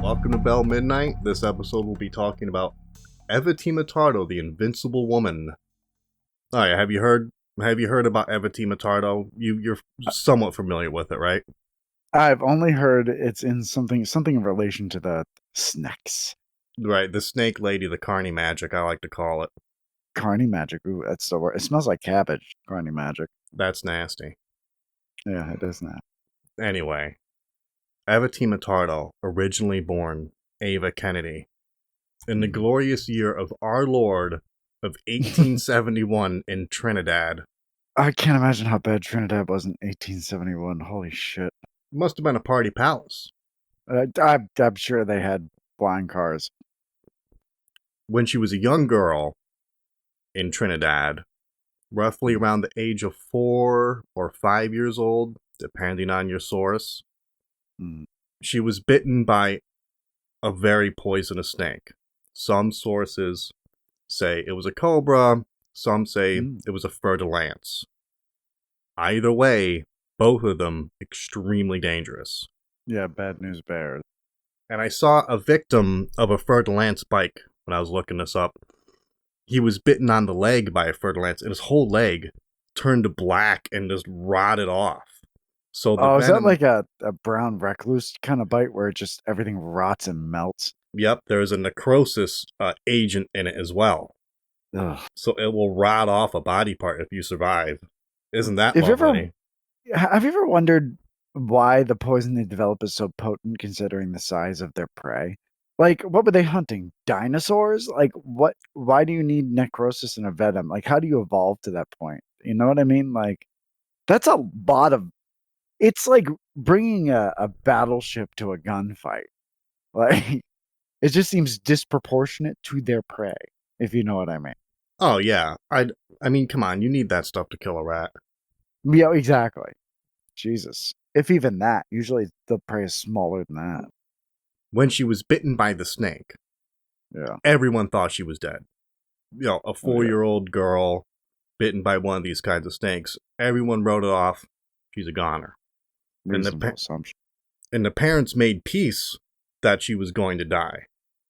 Welcome to Bell Midnight. This episode will be talking about Evatima Tardo, the Invincible Woman. Oh yeah, have you heard about Evatima Tardo? You're somewhat familiar with it, right? I've only heard it's in something in relation to the snacks. Right, the snake lady, the carny magic, I like to call it. Carny magic. Ooh, that's the word. It smells like cabbage. Carny magic. That's nasty. Yeah, it is that. Anyway, Evatima Tardo, originally born Eva Kennedy, in the glorious year of our Lord of 1871 in Trinidad. I can't imagine how bad Trinidad was in 1871. Holy shit. Must have been a party palace. I'm sure they had flying cars. When she was a young girl in Trinidad, roughly around the age of 4 or 5 years old, depending on your source, she was bitten by a very poisonous snake. Some sources say it was a cobra, some say it was a fer-de-lance. Either way, both of them extremely dangerous. Yeah, bad news bears. And I saw a victim of a fer-de-lance bite when I was looking this up. He was bitten on the leg by a fer-de-lance, and his whole leg turned to black and just rotted off. So is that like a brown recluse kind of bite where just everything rots and melts? Yep, there's a necrosis agent in it as well. Ugh. So it will rot off a body part if you survive. Isn't that lovely? Have you ever wondered why the poison they develop is so potent considering the size of their prey? Like, what were they hunting? Dinosaurs? Like, what? Why do you need necrosis and a venom? Like, how do you evolve to that point? You know what I mean? Like, that's a lot of... It's like bringing a battleship to a gunfight. Like, it just seems disproportionate to their prey, if you know what I mean. Oh, yeah. I mean, come on. You need that stuff to kill a rat. Yeah, exactly. Jesus. If even that. Usually the prey is smaller than that. When she was bitten by the snake, everyone thought she was dead. You know, a 4-year-old girl bitten by one of these kinds of snakes. Everyone wrote it off. She's a goner. Reasonable assumption. And the parents made peace that she was going to die.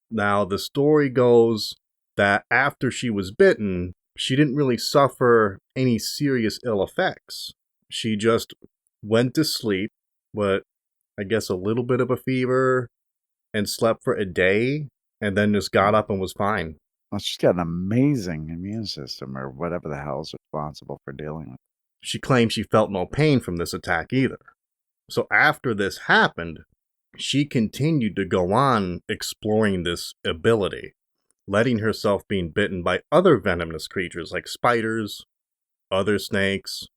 Now, the story goes that after she was bitten, she didn't really suffer any serious ill effects. She just went to sleep with, I guess, a little bit of a fever and slept for a day and then just got up and was fine. Well, she's got an amazing immune system or whatever the hell is responsible for dealing with it. She claimed she felt no pain from this attack either. So after this happened, she continued to go on exploring this ability, letting herself being bitten by other venomous creatures like spiders, other snakes,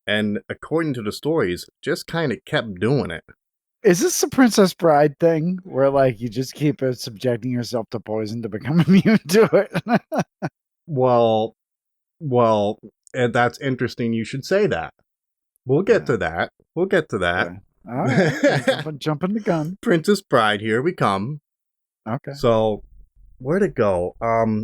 and according to the stories, just kind of kept doing it. Is this a Princess Bride thing where, like, you just keep subjecting yourself to poison to become immune to it? Well, and that's interesting. You should say that. We'll get to that. We'll get to that. Okay. All right. Jumping the gun. Princess Bride, here we come. Okay. So, where'd it go?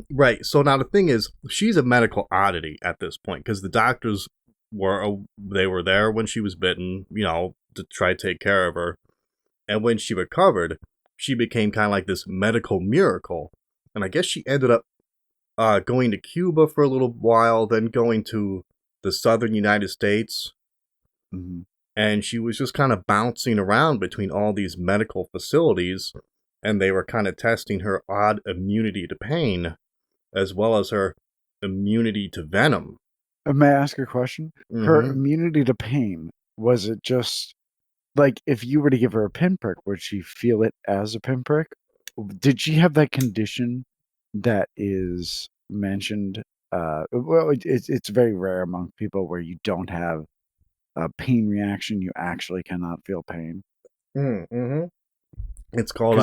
Right. So now the thing is, she's a medical oddity at this point because the doctors were there when she was bitten, you know, to try to take care of her. And when she recovered, she became kind of like this medical miracle. And I guess she ended up going to Cuba for a little while, then going to the southern United States. Mm-hmm. And she was just kind of bouncing around between all these medical facilities, and they were kind of testing her odd immunity to pain, as well as her immunity to venom. May I ask a question? Mm-hmm. Her immunity to pain, was it just, like, if you were to give her a pinprick, would she feel it as a pinprick? Did she have that condition that is mentioned? Well, it's very rare among people where you don't have a pain reaction. You actually cannot feel pain. Mm-hmm. It's called...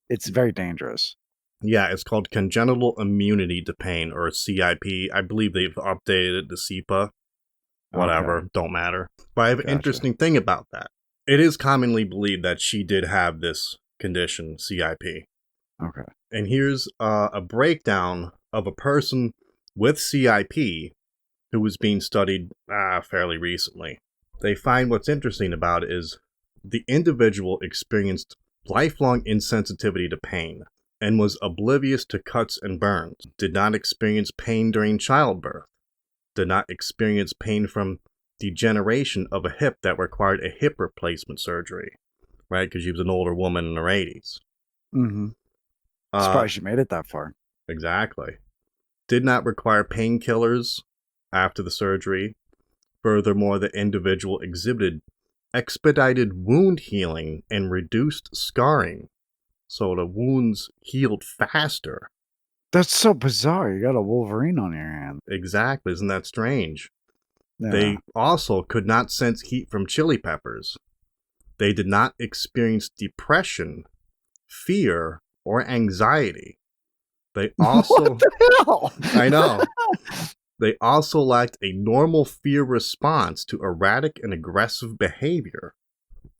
it's very dangerous. Yeah, it's called congenital immunity to pain, or CIP. I believe they've updated it to CIPA. Whatever, don't matter. But I have an interesting thing about that. It is commonly believed that she did have this condition, CIP. Okay. And here's a breakdown of a person with CIP who was being studied fairly recently. They find what's interesting about it is the individual experienced lifelong insensitivity to pain, and was oblivious to cuts and burns, did not experience pain during childbirth, did not experience pain from degeneration of a hip that required a hip replacement surgery, right? Because she was an older woman in her 80s. Mm-hmm. Uh, Surprised she made it that far. exactly. Did not require painkillers after the surgery. Furthermore, the individual exhibited expedited wound healing and reduced scarring, so the wounds healed faster. That's so bizarre. You got a Wolverine on your hand. Exactly, isn't that strange? Yeah. They also could not sense heat from chili peppers. They did not experience depression, fear, or anxiety. They What also, the hell? I know, they also lacked a normal fear response to erratic and aggressive behavior.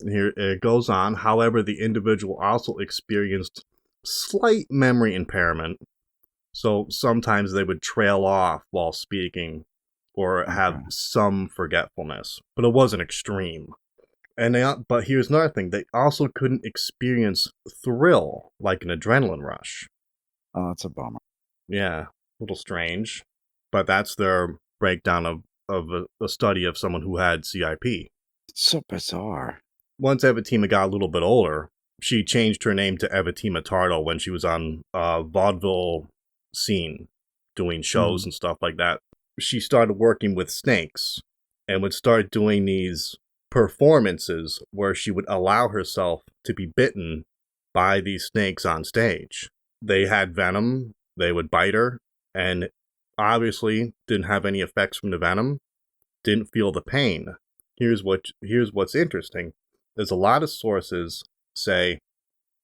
Here it goes on. However, the individual also experienced slight memory impairment. So sometimes they would trail off while speaking or have Okay. some forgetfulness, but it wasn't extreme. But here's another thing: they also couldn't experience thrill like an adrenaline rush. Oh, that's a bummer. Yeah, a little strange, but that's their breakdown of a study of someone who had CIP. It's so bizarre. Once Evatima got a little bit older, she changed her name to Evatima Tardo when she was on vaudeville scene, doing shows Mm. and stuff like that. She started working with snakes and would start doing these performances where she would allow herself to be bitten by these snakes on stage. They had venom, they would bite her, and obviously didn't have any effects from the venom, didn't feel the pain. Here's what's interesting. There's a lot of sources say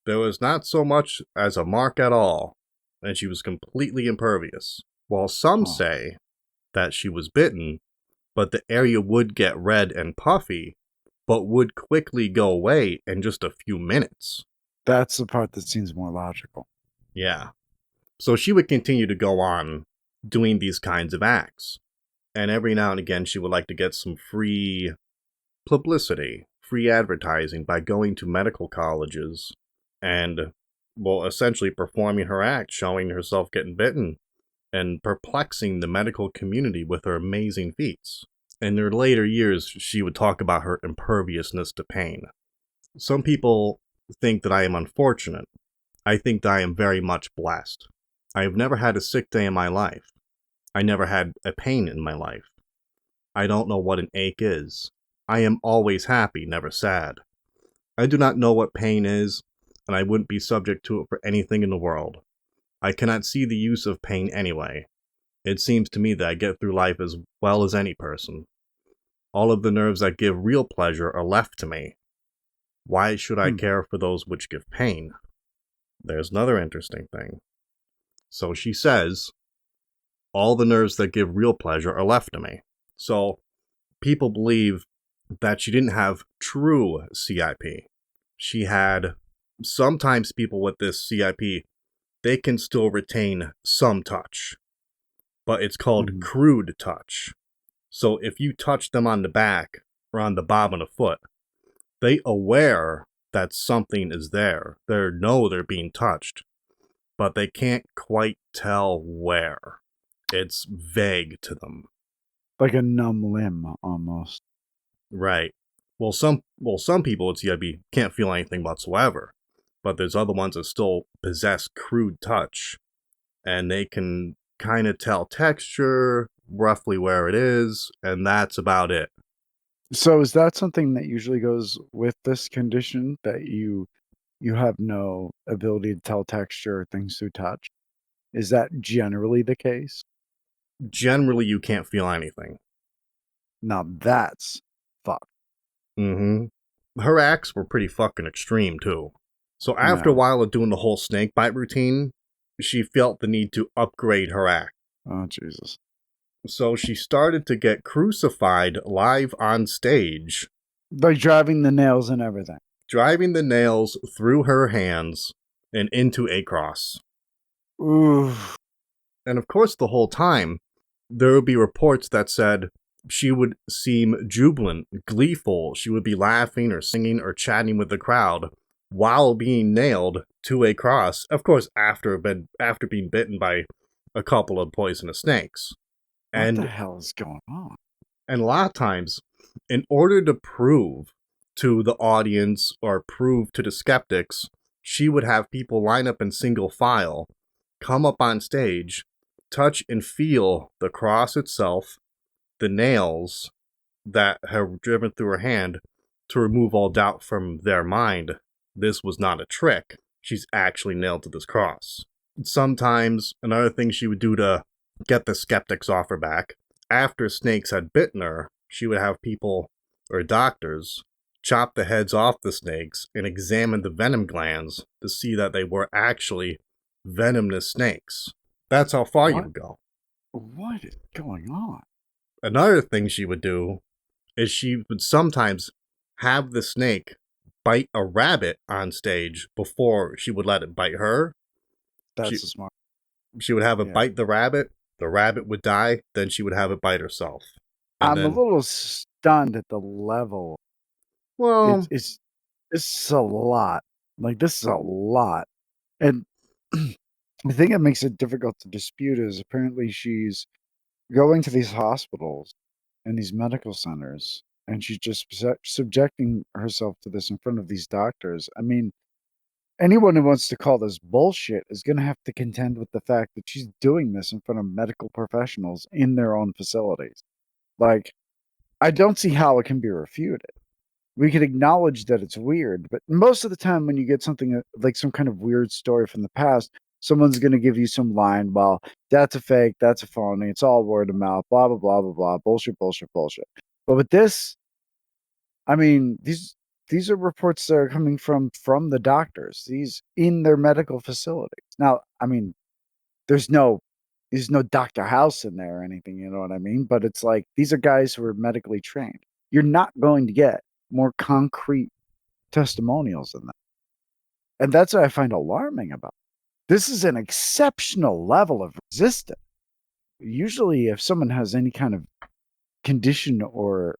there was not so much as a mark at all, and she was completely impervious. While some Huh. say that she was bitten, but the area would get red and puffy, but would quickly go away in just a few minutes. That's the part that seems more logical. Yeah. So she would continue to go on doing these kinds of acts. And every now and again, she would like to get some free publicity, free advertising by going to medical colleges and, well, essentially performing her act, showing herself getting bitten, and perplexing the medical community with her amazing feats. In her later years, she would talk about her imperviousness to pain. Some people think that I am unfortunate. I think that I am very much blessed. I have never had a sick day in my life. I never had a pain in my life. I don't know what an ache is. I am always happy, never sad. I do not know what pain is, and I wouldn't be subject to it for anything in the world. I cannot see the use of pain anyway. It seems to me that I get through life as well as any person. All of the nerves that give real pleasure are left to me. Why should I Hmm. care for those which give pain? There's another interesting thing. So she says, all the nerves that give real pleasure are left to me. So people believe that she didn't have true CIP. She had, sometimes people with this CIP, they can still retain some touch, but it's called Mhm. crude touch. So if you touch them on the back or on the bottom of the foot, they aware that something is there. They know they're being touched, but they can't quite tell where. It's vague to them. Like a numb limb almost. Right. Some people with CIB can't feel anything whatsoever, but there's other ones that still possess crude touch, and they can kind of tell texture, roughly where it is, and that's about it. So is that something that usually goes with this condition, that you have no ability to tell texture or things through touch? Is that generally the case? Generally, you can't feel anything. Now that's fucked. Mm-hmm. Her acts were pretty fucking extreme too. So after a No. while of doing the whole snake bite routine, she felt the need to upgrade her act. Oh Jesus. So she started to get crucified live on stage, Like driving the nails and everything. driving the nails through her hands and into a cross. Ooh. And of course, the whole time, there would be reports that said she would seem jubilant, gleeful. She would be laughing or singing or chatting with the crowd while being nailed to a cross. Of course, after being bitten by a couple of poisonous snakes. What the And hell is going on? a lot of times, in order to prove to the audience or prove to the skeptics, she would have people line up in single file, come up on stage, touch and feel the cross itself, the nails that have driven through her hand, to remove all doubt from their mind. This was not a trick. She's actually nailed to this cross. Sometimes, another thing she would do to get the skeptics off her back, after snakes had bitten her, she would have people, or doctors, chop the heads off the snakes and examine the venom glands to see that they were actually venomous snakes. That's how far you What? would go. What is going on? Another thing she would do is she would sometimes have the snake bite a rabbit on stage before she would let it bite her. She That's a smart. she would have it Yeah. bite the rabbit would die, then she would have it bite herself. And I'm a then, little stunned at the level. well, It's a lot. Like, this is a lot. And the thing that makes it difficult to dispute is apparently she's going to these hospitals and these medical centers, and she's just subjecting herself to this in front of these doctors. I mean, anyone who wants to call this bullshit is going to have to contend with the fact that she's doing this in front of medical professionals in their own facilities. Like, I don't see how it can be refuted. We could acknowledge that it's weird, but most of the time when you get something like some kind of weird story from the past, someone's going to give you some line, well, that's a fake, that's a phony, it's all word of mouth, blah, blah, blah, blah, blah, bullshit, bullshit, bullshit. But with this, I mean, these are reports that are coming from the doctors, these in their medical facilities. Now, I mean, there's no Dr. House in there or anything, you know what I mean? But it's like these are guys who are medically trained. You're not going to get more concrete testimonials than that. And that's what I find alarming about it. This is an exceptional level of resistance. Usually if someone has any kind of condition or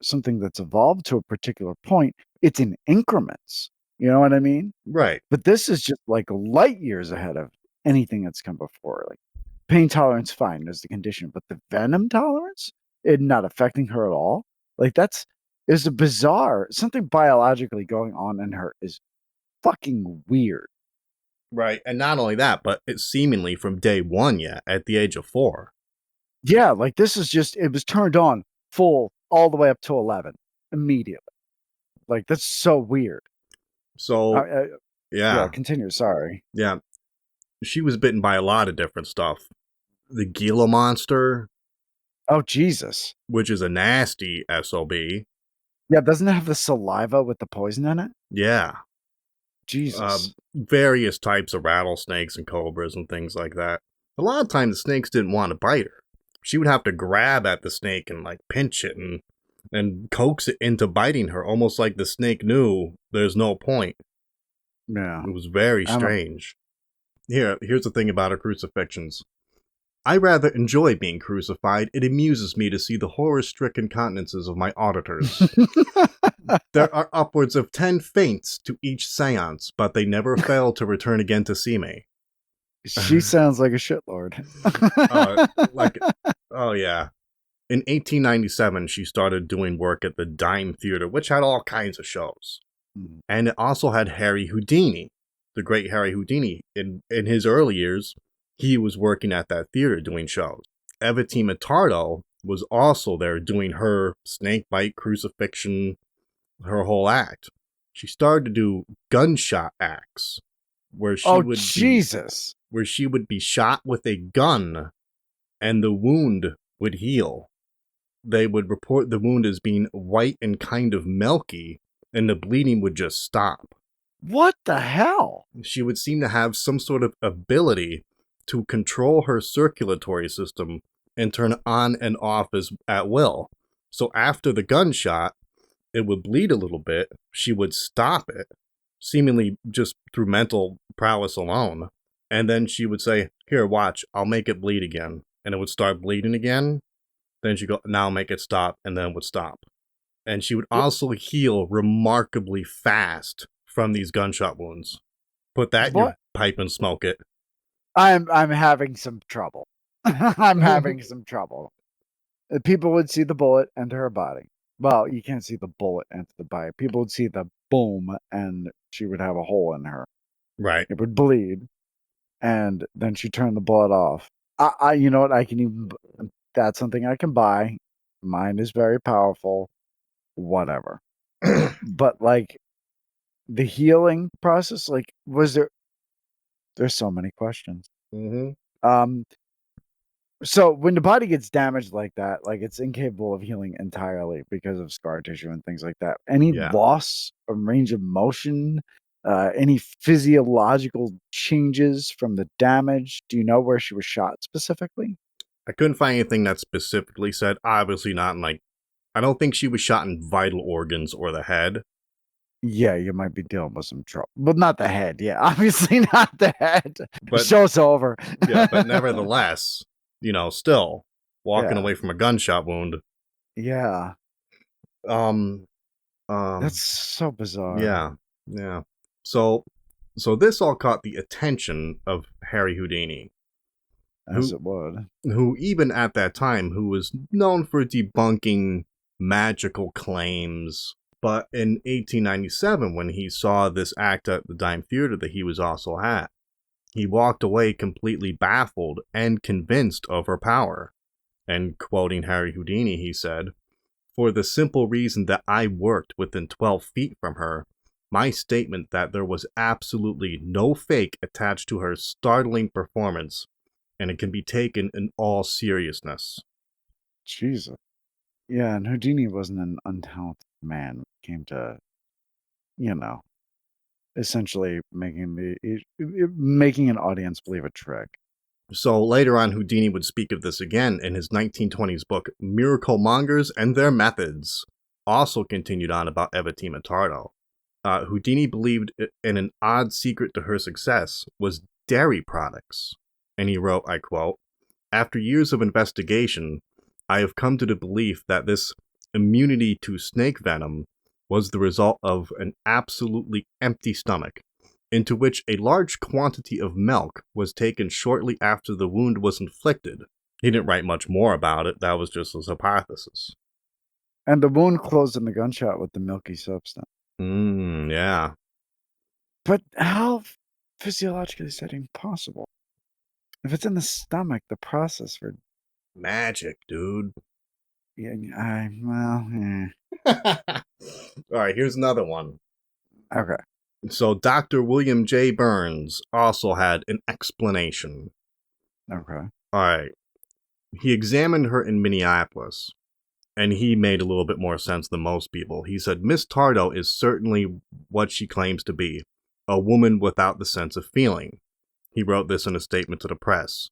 something that's evolved to a particular point, it's in increments. You know what I mean? right, But this is just like light years ahead of anything that's come before. Like pain tolerance, fine, is the condition, but the venom tolerance, it not affecting her at all. Like that's is a bizarre something biologically going on in her is fucking weird. right. And not only that, but it's seemingly from day one yet, at the age of 4. Yeah, like this is just it was turned on full all the way up to 11 immediately. Like that's so weird. So, Yeah, yeah, continue. Sorry. yeah. She was bitten by a lot of different stuff. The Gila monster, Oh Jesus. which is a nasty SOB. Yeah, doesn't it have the saliva with the poison in it? Yeah. Jesus. Various types of rattlesnakes and cobras and things like that. A lot of times the snakes didn't want to bite her. She would have to grab at the snake and like pinch it and coax it into biting her, almost like the snake knew there's no point. Yeah. It was very I'm a, strange. Here's the thing about her crucifixions. I rather enjoy being crucified. It amuses me to see the horror-stricken countenances of my auditors. There are upwards of 10 faints to each seance, but they never fail to return again to see me. She sounds like a shitlord. Like, oh yeah. In 1897, she started doing work at the Dime Theater, which had all kinds of shows. Mm. And it also had Harry Houdini, the great Harry Houdini. In his early years, he was working at that theater doing shows. Evatima Tardo was also there doing her snake bite crucifixion, her whole act. She started to do gunshot acts where Oh Jesus. she would be shot with a gun and the wound would heal. They would report the wound as being white and kind of milky, and the bleeding would just stop. What the hell? She would seem to have some sort of ability to control her circulatory system and turn on and off at will. So after the gunshot, it would bleed a little bit. She would stop it, seemingly just through mental prowess alone. And then she would say, "Here, watch, I'll make it bleed again." And it would start bleeding again. Then she'd go, "Now make it stop," and then it would stop. And she would also heal remarkably fast from these gunshot wounds. Put that in your What? pipe and smoke it. I'm having some trouble. I'm having some trouble. People would see the bullet enter her body. Well, you can't see the bullet enter the body. People would see the boom, and she would have a hole in her. Right. It would bleed, and then she turned the blood off. You know what? I can even. That's something I can buy. Mine is very powerful. Whatever. But like the healing process, like was there? There's so many questions. Mm-hmm. Um, So when the body gets damaged like that, like it's incapable of healing entirely because of scar tissue and things like that. Any Yeah. loss of range of motion, any physiological changes from the damage? Do you know where she was shot specifically? I couldn't find anything that specifically said, obviously not in like, I don't think she was shot in vital organs or the head. Yeah, you might be dealing with some trouble, but not the head. Yeah, obviously not the head. But Show's over. yeah, but nevertheless, still walking Yeah, away from a gunshot wound. yeah, Um, that's um, so bizarre. yeah, yeah. So, so this all caught the attention of Harry Houdini, As who it would. who even at that time who was known for debunking magical claims. But in 1897, when he saw this act at the Dime Theater that he was also at, he walked away completely baffled and convinced of her power. And quoting Harry Houdini, he said, "For the simple reason that I worked within 12 feet from her, my statement that there was absolutely no fake attached to her startling performance, and it can be taken in all seriousness." Jesus. Yeah, and Houdini wasn't an untalented man when it came to, you know, essentially making an audience believe a trick. So later on, Houdini would speak of this again in his 1920s book, Miracle Mongers and Their Methods. Also continued on about Evatima Tardo. Houdini believed in an odd secret to her success was dairy products. And he wrote, I quote, "After years of investigation, I have come to the belief that this immunity to snake venom was the result of an absolutely empty stomach, into which a large quantity of milk was taken shortly after the wound was inflicted." He didn't write much more about it, that was just his hypothesis. And the wound closed in the gunshot with the milky substance. Yeah. But how physiologically is that even possible? If it's in the stomach, the process for Magic, dude. yeah, well, Alright, here's another one. okay, So Dr. William J. Burns also had an explanation. okay, Alright, he examined her in Minneapolis, and he made a little bit more sense than most people. He said, "Miss Tardo is certainly what she claims to be, a woman without the sense of feeling." He wrote this in a statement to the press.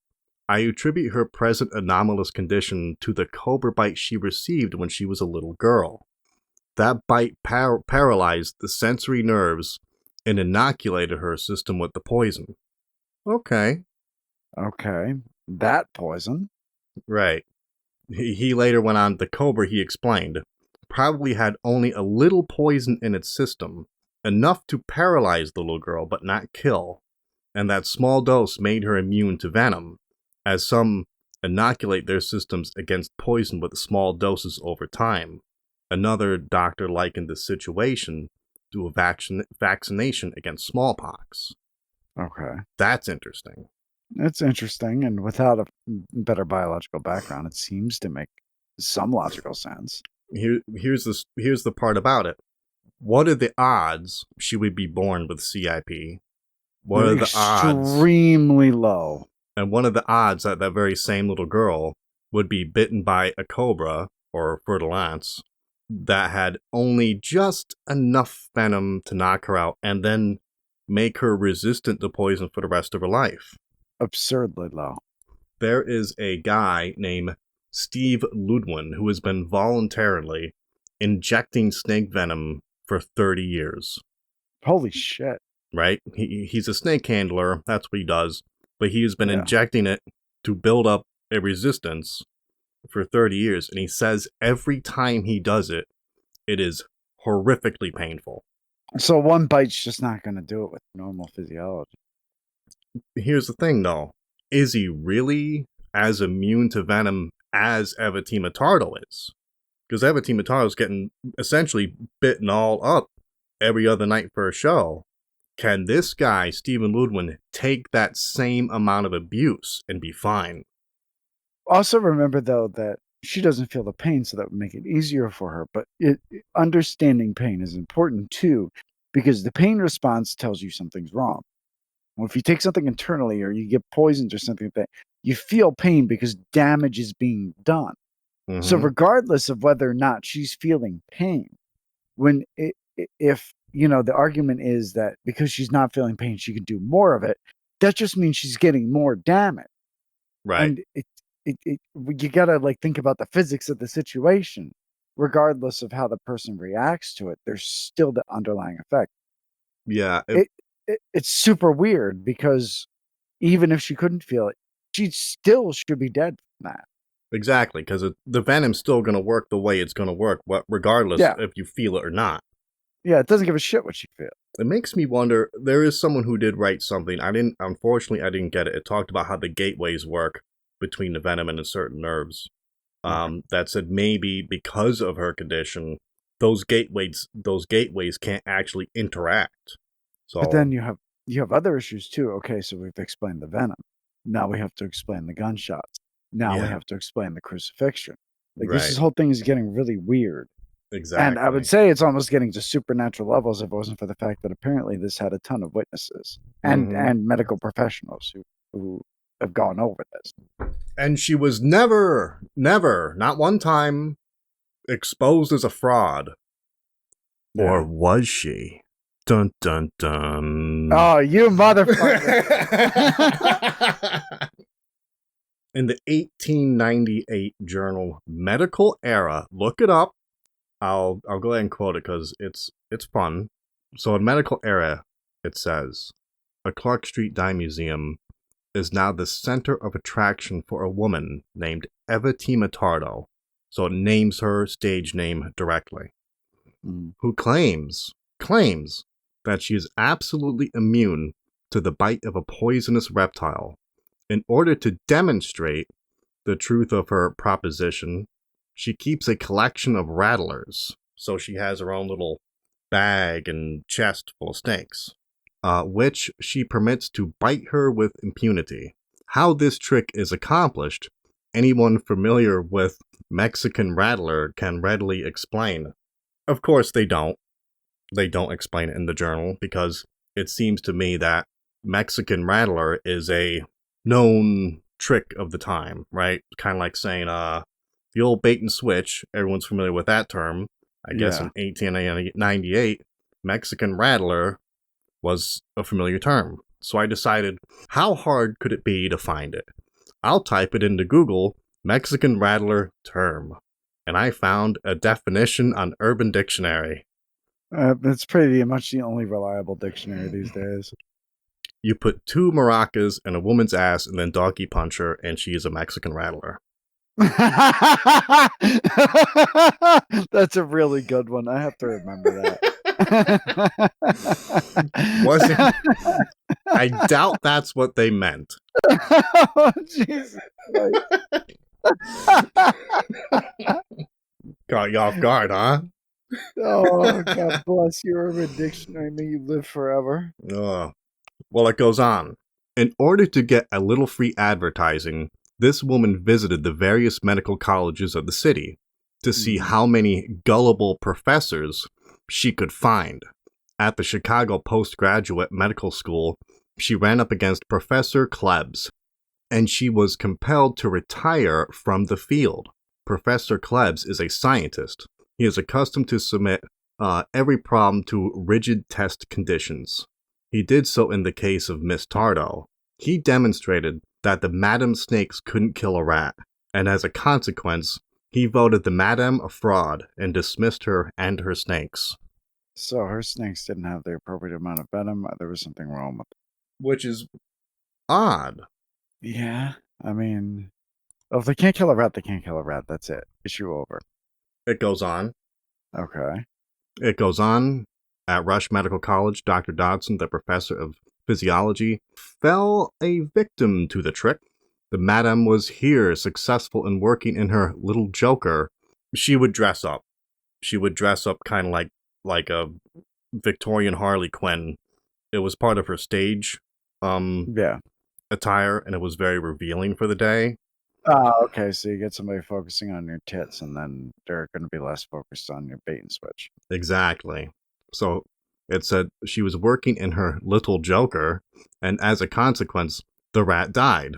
"I attribute her present anomalous condition to the cobra bite she received when she was a little girl. That bite paralyzed the sensory nerves and inoculated her system with the poison." Okay, okay. That poison. right. He later went on, "The cobra," he explained, "probably had only a little poison in its system, enough to paralyze the little girl but not kill, and that small dose made her immune to venom, as some inoculate their systems against poison with small doses over time." Another doctor likened the situation to a vaccination against smallpox. Okay, That's interesting. it's interesting, and without a better biological background, it seems to make some logical sense. Here's the part about it. What are the odds she would be born with CIP? What are the odds? Extremely low. And what are the odds that that very same little girl would be bitten by a cobra or fertilance that had only just enough venom to knock her out and then make her resistant to poison for the rest of her life? Absurdly low. There is a guy named Steve Ludwin who has been voluntarily injecting snake venom for 30 years, Holy shit. right? He's a snake handler, that's what he does, but he has been Yeah. injecting it to build up a resistance for 30 years, and he says every time he does it, it is horrifically painful. So one bite's just not going to do it with normal physiology. Here's the thing, though. Is he really as immune to venom as Evatima Tardo is? Because Evatima Tardo's getting essentially bitten all up every other night for a show. Can this guy, Stephen Ludwig, take that same amount of abuse and be fine? Also, remember though that she doesn't feel the pain, so that would make it easier for her. But understanding pain is important too, because the pain response tells you something's wrong. Well, if you take something internally or you get poisoned or something like that, you feel pain because damage is being done. So, Mm-hmm. regardless of whether or not she's feeling pain, when if the argument is that because she's not feeling pain, she can do more of it, that just means she's getting more damage. Right. And you gotta like think about the physics of the situation. Regardless of how the person reacts to it, there's still the underlying effect. Yeah, It, it's super weird because even if she couldn't feel it, she still should be dead from that. exactly. Because the venom's still going to work the way it's going to work, regardless Yeah, if you feel it or not. yeah, it doesn't give a shit what she feels. It makes me wonder. There is someone who did write something. Unfortunately, I didn't get it. It talked about how the gateways work between the venom and the certain nerves. Okay. That said maybe because of her condition, those gateways can't actually interact. But So then you have other issues too. Okay, so we've explained the venom. Now we have to explain the gunshots. Now we yeah, have to explain the crucifixion. Like this right, whole thing is getting really weird. And I would exactly. say it's almost getting to supernatural levels if it wasn't for the fact that apparently this had a ton of witnesses and Hmm. and medical professionals who have gone over this. And she was never, never, not one time, exposed as a fraud. Or Yeah. was she? Dun dun dun. Oh, you motherfucker. In the 1898 journal Medical Era, look it up. I'll go ahead and quote it because it's fun. So in Medical Era, it says a Clark Street Dye Museum is now the center of attraction for a woman named Evatima Tardo. So it names her stage name directly. Mm. Who claims that she is absolutely immune to the bite of a poisonous reptile. In order to demonstrate the truth of her proposition, she keeps a collection of rattlers. So she has her own little bag and chest full of snakes, which she permits to bite her with impunity. How this trick is accomplished, anyone familiar with Mexican rattler can readily explain. Of course, they don't. They don't explain it in the journal because it seems to me that Mexican rattler is a known trick of the time, right? Kind of like saying, the old bait and switch. Everyone's familiar with that term. I guess Yeah. in 1898, Mexican rattler was a familiar term. So I decided, how hard could it be to find it? I'll type it into Google, Mexican rattler term. And I found a definition on Urban Dictionary. It's pretty much the only reliable dictionary these days. You put two maracas in a woman's ass and then doggy punch her, and she is a Mexican rattler. That's a really good one. I have to remember Was it? that. I doubt that's what they meant. Oh, Jesus Christ. Got you off guard, huh? Oh, God bless you, Urban Dictionary. May you live forever. Well, it goes on. In order to get a little free advertising, this woman visited the various medical colleges of the city to see Mhm. how many gullible professors she could find. At the Chicago Postgraduate Medical School, she ran up against Professor Klebs, and she was compelled to retire from the field. Professor Klebs is a scientist. He is accustomed to submit every problem to rigid test conditions. He did so in the case of Miss Tardo. He demonstrated that the madam snakes couldn't kill a rat, and as a consequence, he voted the madam a fraud and dismissed her and her snakes. So her snakes didn't have the appropriate amount of venom. There was something wrong with Which is odd. it. Yeah. I mean, if they can't kill a rat, they can't kill a rat. That's it. Issue over. It goes on. Okay. It goes on. At Rush Medical College, Dr. Dodson, the professor of physiology, fell a victim to the trick. The madam was here, successful in working in her little joker. She would dress up. She would dress up kind of like a Victorian Harley Quinn. It was part of her stage Yeah. attire, and it was very revealing for the day. Okay. So you get somebody focusing on your tits, and then they're going to be less focused on your bait and switch. Exactly. So it said she was working in her little joker, and as a consequence, the rat died.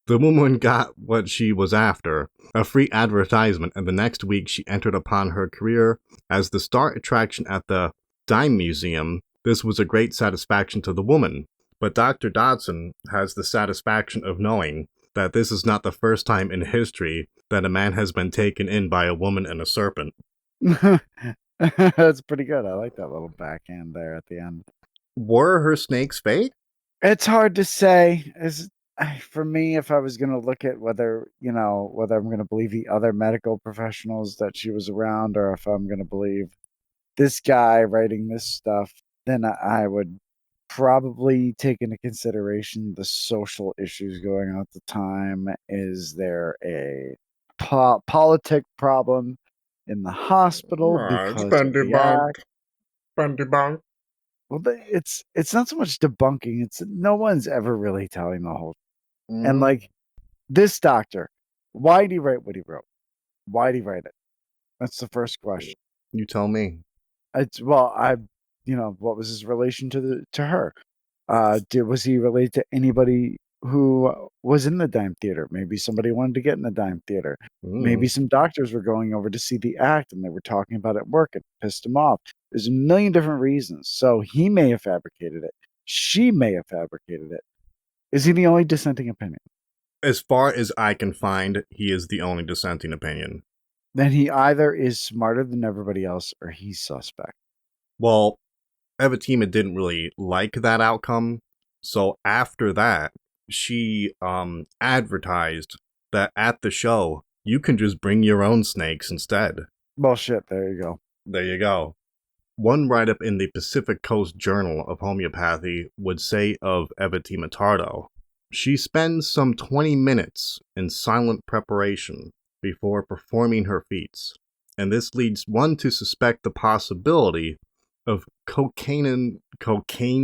The woman got what she was after, a free advertisement, and the next week she entered upon her career as the star attraction at the Dime Museum. This was a great satisfaction to the woman, but Dr. Dodson has the satisfaction of knowing that this is not the first time in history that a man has been taken in by a woman and a serpent. That's pretty good. I like that little backhand there at the end. Were her snakes fake? It's hard to say. For me, if I was going to look at whether I'm going to believe the other medical professionals that she was around, or if I'm going to believe this guy writing this stuff, then I would probably take into consideration the social issues going on at the time. Is there a politic problem in the hospital It's because been of the act? debunked. Been debunked. Well, it's not so much debunking. It's no one's ever really telling the whole. And Mm-hmm. like this doctor, why did he write what he wrote? Why did he write it? That's the first question. You tell me. It's well, what was his relation to her? Was he related to anybody who was in the dime theater? Maybe somebody wanted to get in the dime theater. Maybe Mm. some doctors were going over to see the act and they were talking about it at work and it pissed him off. There's a million different reasons. So he may have fabricated it. She may have fabricated it. Is he the only dissenting opinion? As far as I can find, he is the only dissenting opinion. Then he either is smarter than everybody else or he's suspect. Well, Evatima didn't really like that outcome, so after that, she advertised that at the show you can just bring your own snakes instead. Bullshit. There you go. There you go. One write-up in the Pacific Coast Journal of Homeopathy would say of Evatima Tardo, she spends some 20 minutes in silent preparation before performing her feats, and this leads one to suspect the possibility of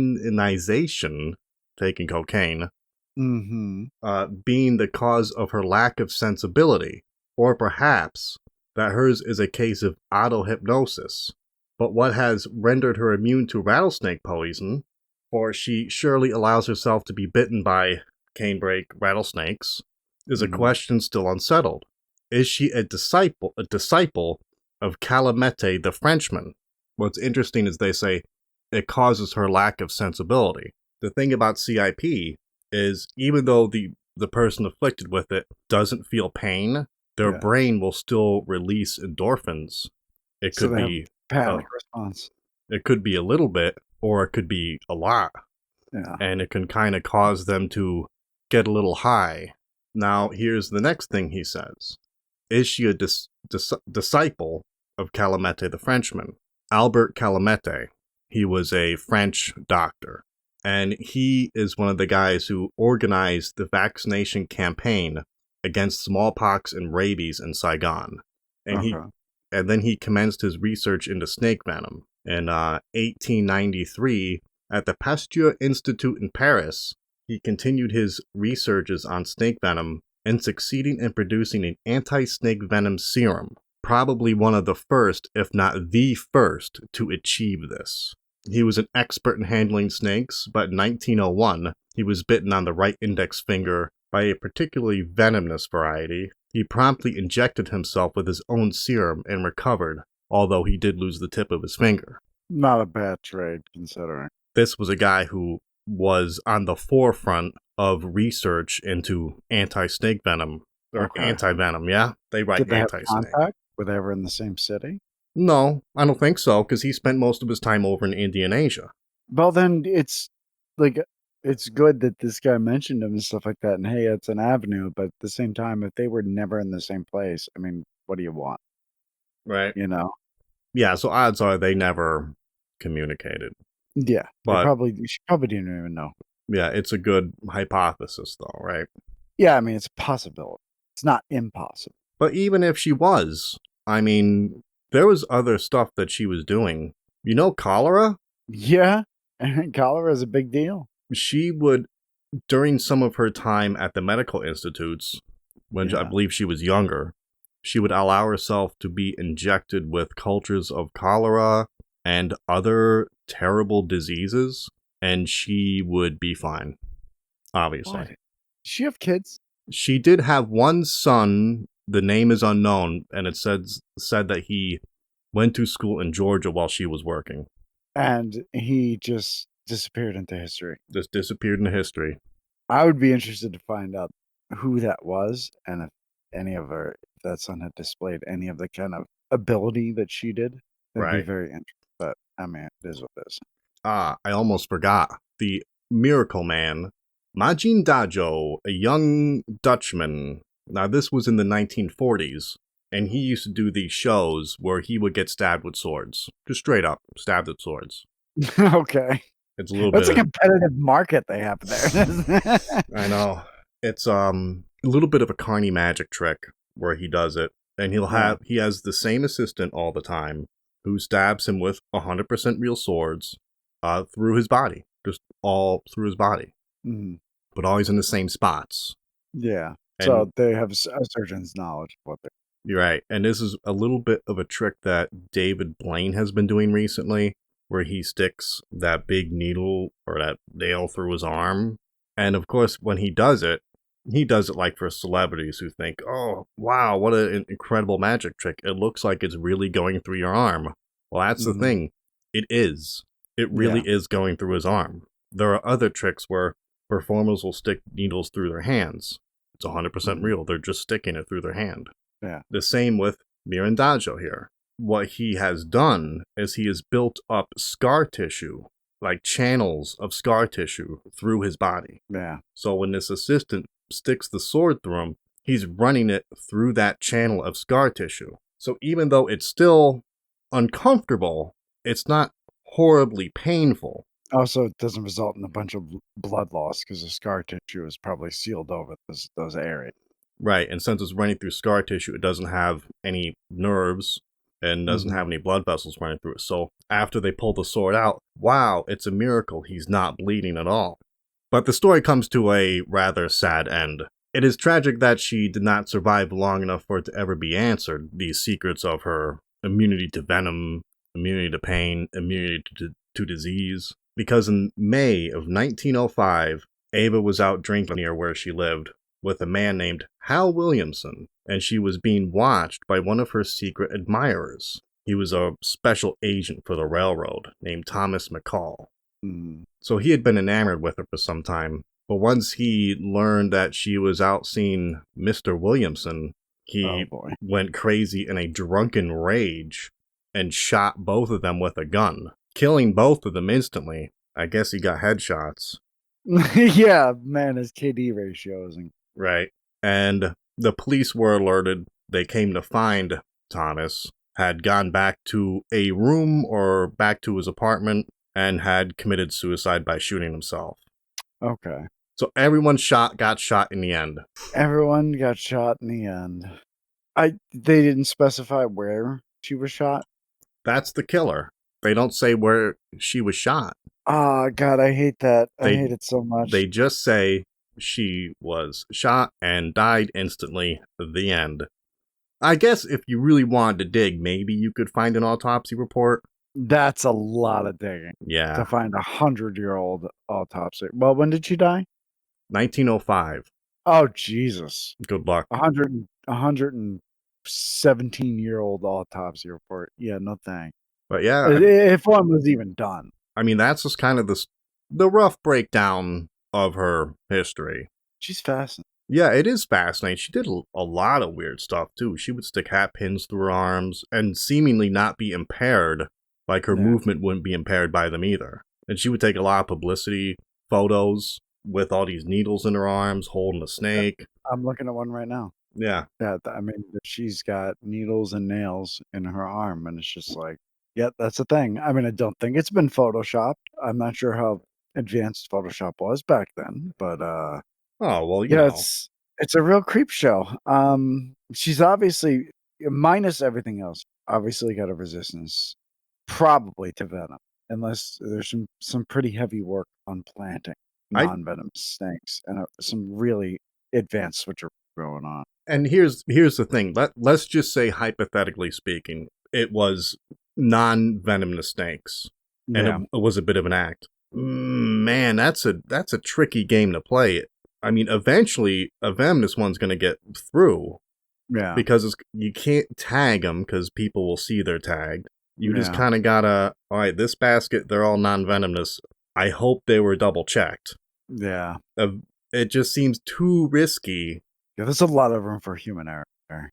cocainization, taking cocaine, Mm-hmm. being the cause of her lack of sensibility, or perhaps that hers is a case of autohypnosis. But what has rendered her immune to rattlesnake poison, for she surely allows herself to be bitten by canebrake rattlesnakes, is a Mm-hmm. question still unsettled. Is she a disciple of Calamete the Frenchman? What's interesting is they say it causes her lack of sensibility. The thing about CIP is even though the person afflicted with it doesn't feel pain, their Yeah. brain will still release endorphins. It So could they have be panic uh, response. it could be a little bit or it could be a lot, Yeah. and it can kind of cause them to get a little high. Now, here's the next thing he says. Is she a disciple of Calamete the Frenchman? Albert Calamete. He was a French doctor, and he is one of the guys who organized the vaccination campaign against smallpox and rabies in Saigon. And he Okay. and then he commenced his research into snake venom. In 1893, at the Pasteur Institute in Paris, he continued his researches on snake venom and succeeding in producing an anti-snake venom serum, probably one of the first, if not the first, to achieve this. He was an expert in handling snakes, but in 1901, he was bitten on the right index finger by a particularly venomous variety. He promptly injected himself with his own serum and recovered, although he did lose the tip of his finger. Not a bad trade considering. This was a guy who was on the forefront of research into anti-snake venom or Okay. anti-venom. Yeah, they write Did they have anti-snake. contact? Were they ever in the same city? No, I don't think so, because he spent most of his time over in Indonesia. Well, then like it's good that this guy mentioned him and stuff like that. And hey, it's an avenue. But at the same time, if they were never in the same place, I mean, what do you want? Right. You know? Yeah, so odds are they never communicated. Yeah, But she probably didn't even know. yeah, it's a good hypothesis, though, right? Yeah, I mean, it's a possibility. It's not impossible. But even if she was, I mean, there was other stuff that she was doing. You know, cholera? Yeah, and cholera is a big deal. She would, during some of her time at the medical institutes, when I Yeah. believe she was younger, she would allow herself to be injected with cultures of cholera and other terrible diseases, and she would be fine, obviously. What? Does she have kids? She did have one son, the name is unknown, and it said that he went to school in Georgia while she was working. And he just disappeared into history. Just disappeared into history. I would be interested to find out who that was and if any of her, if that son had displayed any of the kind of ability that she did. That'd be Right. very interesting. But I mean, it is what it is. Ah, I almost forgot. The Miracle Man, Majin Dajo, a young Dutchman. Now, this was in the 1940s, and he used to do these shows where he would get stabbed with swords. Just straight up, stabbed with swords. Okay. It's a little That's bit a of, competitive market they have there. I know. It's a little bit of a carny magic trick where he does it, and he has the same assistant all the time who stabs him with 100% real swords through his body, just all through his body, Mhm. but always in the same spots. Yeah. And So they have a surgeon's knowledge of what they you're right. And this is a little bit of a trick that David Blaine has been doing recently, where he sticks that big needle or that nail through his arm. And of course, when he does it like for celebrities who think, oh, wow, what an incredible magic trick. It looks like it's really going through your arm. Well, that's the Mhm. thing. It is. It really Yeah. is going through his arm. There are other tricks where performers will stick needles through their hands. It's 100% Mhm. real. They're just sticking it through their hand. Yeah. The same with Mirandajo here. What he has done is he has built up scar tissue, like channels of scar tissue through his body. Yeah. So when this assistant sticks the sword through him, he's running it through that channel of scar tissue. So even though it's still uncomfortable, it's not horribly painful. Also, it doesn't result in a bunch of blood loss because the scar tissue is probably sealed over those areas. Right, and since it's running through scar tissue, it doesn't have any nerves and doesn't Mhm. have any blood vessels running through it. So after they pull the sword out, wow, it's a miracle he's not bleeding at all. But the story comes to a rather sad end. It is tragic that she did not survive long enough for it to ever be answered, these secrets of her immunity to venom, immunity to pain, immunity to disease. Because in May of 1905, Ava was out drinking near where she lived with a man named Hal Williamson, and she was being watched by one of her secret admirers. He was a special agent for the railroad named Thomas McCall. Mhm. So he had been enamored with her for some time, but once he learned that she was out seeing Mr. Williamson, Oh he boy. went crazy in a drunken rage and shot both of them with a gun, killing both of them instantly. I guess he got headshots. Yeah, man, his KD ratios and Right. And the police were alerted. They came to find Thomas, had gone back to a room or back to his apartment, and had committed suicide by shooting himself. okay. So everyone got shot in the end. Everyone got shot in the end. They didn't specify where she was shot. That's the killer. They don't say where she was shot. Ah, God, I hate that. I They hate it so much. they just say she was shot and died instantly. The end. I guess if you really wanted to dig, maybe you could find an autopsy report. That's a lot of digging to Yeah, find 100-year-old autopsy. Well, when did she die? 1905. Oh, Jesus. Good luck. 117-year-old autopsy report. Yeah, no thanks. But yeah, If one was even done. I mean that's just kind of the rough breakdown of her history. She's fascinating. Yeah, it is fascinating. She did a lot of weird stuff too. She would stick hat pins through her arms and seemingly not be impaired, like her Yeah. movement wouldn't be impaired by them either. And she would take a lot of publicity photos with all these needles in her arms, holding a snake. I'm looking at one right now. Yeah, Yeah, I mean, she's got needles and nails in her arm, and it's just like, Yeah, that's the thing. I mean, I don't think it's been photoshopped. I'm not sure how advanced Photoshop was back then, but Oh, well, yeah, it's a real creep show. She's obviously minus everything else. Obviously got a resistance, probably to venom, unless there's some pretty heavy work on planting I non-venom snakes and some really advanced switcher going on. and here's the thing. Let's just say hypothetically speaking, it was non-venomous snakes, and Yeah, it was a bit of an act. Man, that's a tricky game to play. I mean, eventually a venomous one's going to get through yeah, because you can't tag them because people will see they're tagged. You just yeah, kind of gotta, all right, this basket, they're all non-venomous. I hope they were double checked. yeah. Uh, it just seems too risky, Yeah, there's a lot of room for human error there.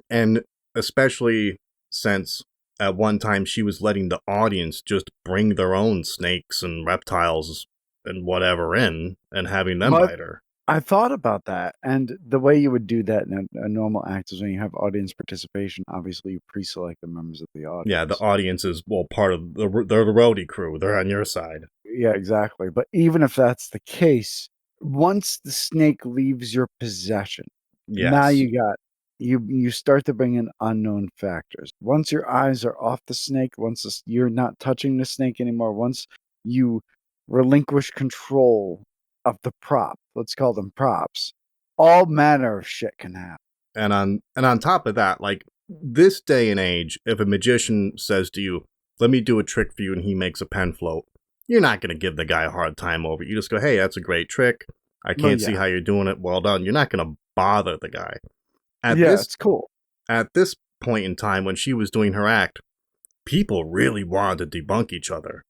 and especially since at one time she was letting the audience just bring their own snakes and reptiles and whatever in and having them But bite her. I thought about that, and the way you would do that in a normal act is when you have audience participation. Obviously, you pre-select the members of the Yeah, the audience. audience is, well, part of they're the roadie crew. They're on your side. Yeah, exactly. But even if that's the case, once the snake leaves your possession, now Yes. you start to bring in unknown factors. Once your eyes are off the snake, you're not touching the snake anymore, once you relinquish control of the prop, let's call them props, all manner of shit can happen. And on top of that, like this day and age, if a magician says to you, "Let me do a trick for you," and he makes a pen float, you're not going to give the guy a hard time over it. You just go, "Hey, that's a great trick. I Well, can't see yeah. how you're doing it. Well done." You're not going to bother the guy. At Yeah, this it's cool. at this point in time when she was doing her act, people really wanted to debunk each other.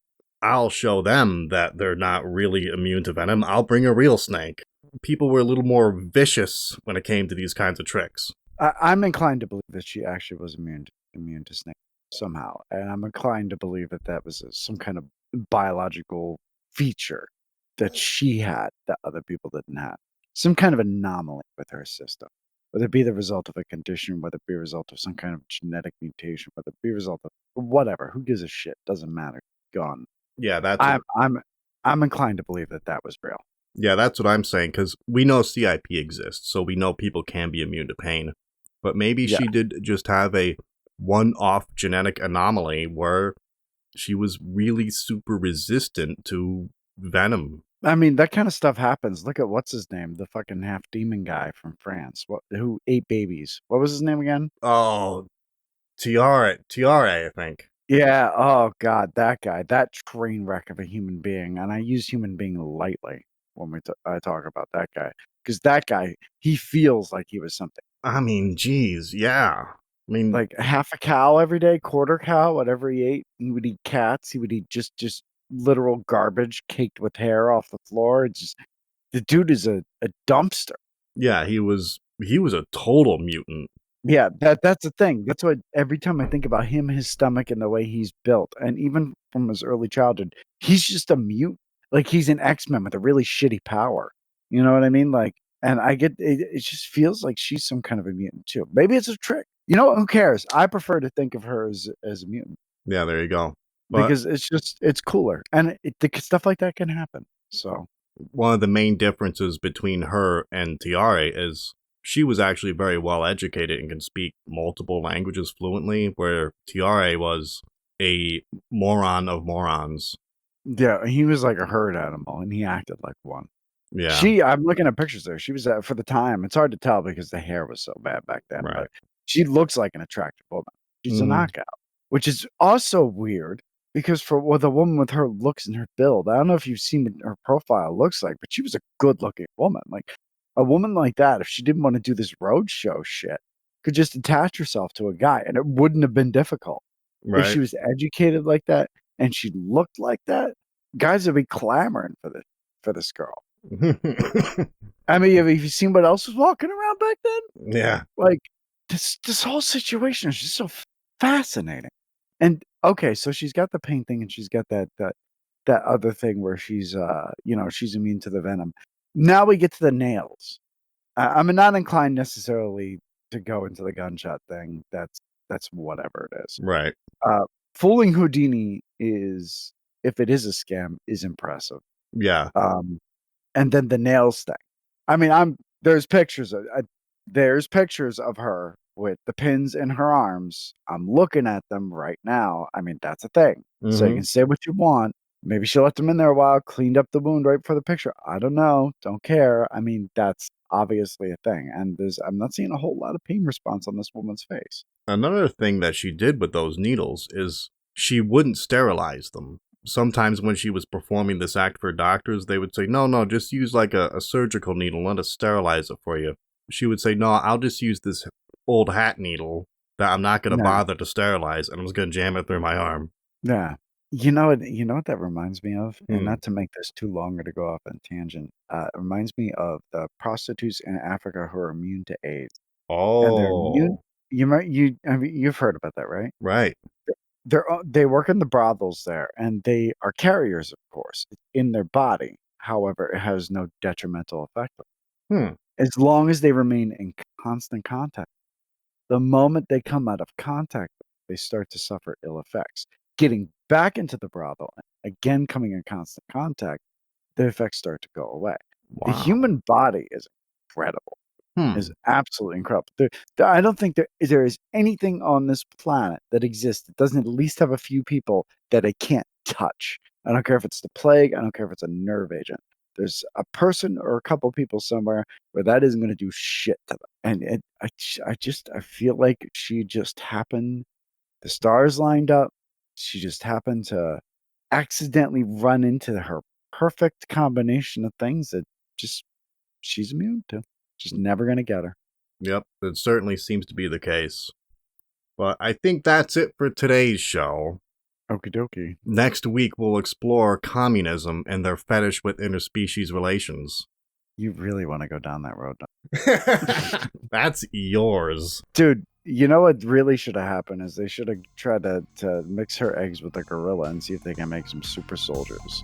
I'll show them that they're not really immune to venom. I'll bring a real snake. People were a little more vicious when it came to these kinds of tricks. I'm inclined to believe that she actually was immune to snake somehow, and I'm inclined to believe that that was some kind of biological feature that she had that other people didn't have. Some kind of anomaly with her system, whether it be the result of a condition, whether it be a result of some kind of genetic mutation, whether it be a result of whatever. Who gives a shit? Doesn't matter. Gone. Yeah, that's what I'm I'm I'm inclined to believe that that was real. Yeah, that's what I'm saying, because we know CIP exists, so we know people can be immune to pain. But maybe Yeah. she did just have a one off genetic anomaly where she was really super resistant to venom. I mean, that kinda stuff happens. Look at what's his name, the fucking half demon guy from France, what who ate babies. What was his name again? Oh, Tiare, I think. Yeah, oh god, that guy, that train wreck of a human being, and I use human being lightly when I talk about that guy, because that guy, he feels like he was something. I mean, geez, yeah. I mean, Like, half a cow every day, quarter cow, whatever he ate. He would eat cats, he would eat just literal garbage caked with hair off the floor. It's just the dude is a dumpster. yeah, he was a total mutant. Yeah, that's the thing. That's what every time I think about him, his stomach, and the way he's built, and even from his early childhood, he's just a mutant. Like he's an X-Men with a really shitty power. You know what I mean? Like, and I get it, it just feels like she's some kind of a mutant too. Maybe it's a trick. You know, who cares? I prefer to think of her as a mutant Yeah, there you go. But because it's cooler, and stuff like that can happen. So one of the main differences between her and Tiare is she was actually very well educated and can speak multiple languages fluently, where Tiare was a moron of morons. yeah, he was like a herd animal, and he acted like one. Yeah, I'm looking at pictures there. She was, for the time, it's hard to tell because the hair was so bad back then, right. but she looks like an attractive woman. She's a Hmm. knockout, which is also weird because for with a woman with her looks and her build, I don't know if you've seen what her profile looks like, but she was a good-looking woman. Like a woman like that, if she didn't want to do this roadshow shit, could just attach herself to a guy, and it wouldn't have been difficult. If she Right. was educated like that and she looked like that, guys would be clamoring for this girl. I mean, have you seen what else was walking around back then? Yeah, Like, this whole situation is just so fascinating. And, okay, so she's got the pain thing, and she's got that other thing where she's, she's immune to the venom. Now we get to the nails. I'm not inclined necessarily to go into the gunshot thing. That's whatever it is. right. fooling Houdini is, if it is a scam, is impressive. Yeah. And then the nails thing. I mean, there's pictures of her with the pins in her arms. I'm looking at them right now. I mean, that's a thing. So you Mm-hmm. can say what you want. Maybe she left them in there a while, cleaned up the wound right before the picture. I don't know. Don't care. I mean, that's obviously a thing. And I'm not seeing a whole lot of pain response on this woman's face. Another thing that she did with those needles is she wouldn't sterilize them. Sometimes when she was performing this act for doctors, they would say, no, just use like a surgical needle, let us sterilize it for you. She would say, no, I'll just use this old hat needle that I'm not going to Yeah. bother to sterilize, and I'm just going to jam it through my arm. Yeah. You know what that reminds me of? And not to make this too long or to go off on tangent. It reminds me of the prostitutes in Africa who are immune to AIDS. And they're immune. Oh, I mean, you've heard about that, right? right. They work in the brothels there, and they are carriers, of course, in their body. However, it has no detrimental effect on Hmm. them, as long as they remain in constant contact. The moment they come out of contact, they start to suffer ill effects. Getting back into the brothel, again coming in constant contact, the effects start to go away. The Wow. human body is incredible. Is Hmm. absolutely incredible. I don't think there is anything on this planet that exists that doesn't at least have a few people that it can't touch. I don't care if it's the plague. I don't care if it's a nerve agent. There's a person or a couple people somewhere where that isn't going to do shit to them. And I feel like she just happened. The stars lined up. She just happened to accidentally run into her perfect combination of things that just she's immune to. Just never gonna get her. Yep, it certainly seems to be the case. But I think that's it for today's show. Okie dokie. Next week, we'll explore communism and their fetish with interspecies relations. You really want to go down that road, That's yours. dude. You know what really should have happened is they should have tried to mix her eggs with a gorilla and see if they can make some super soldiers.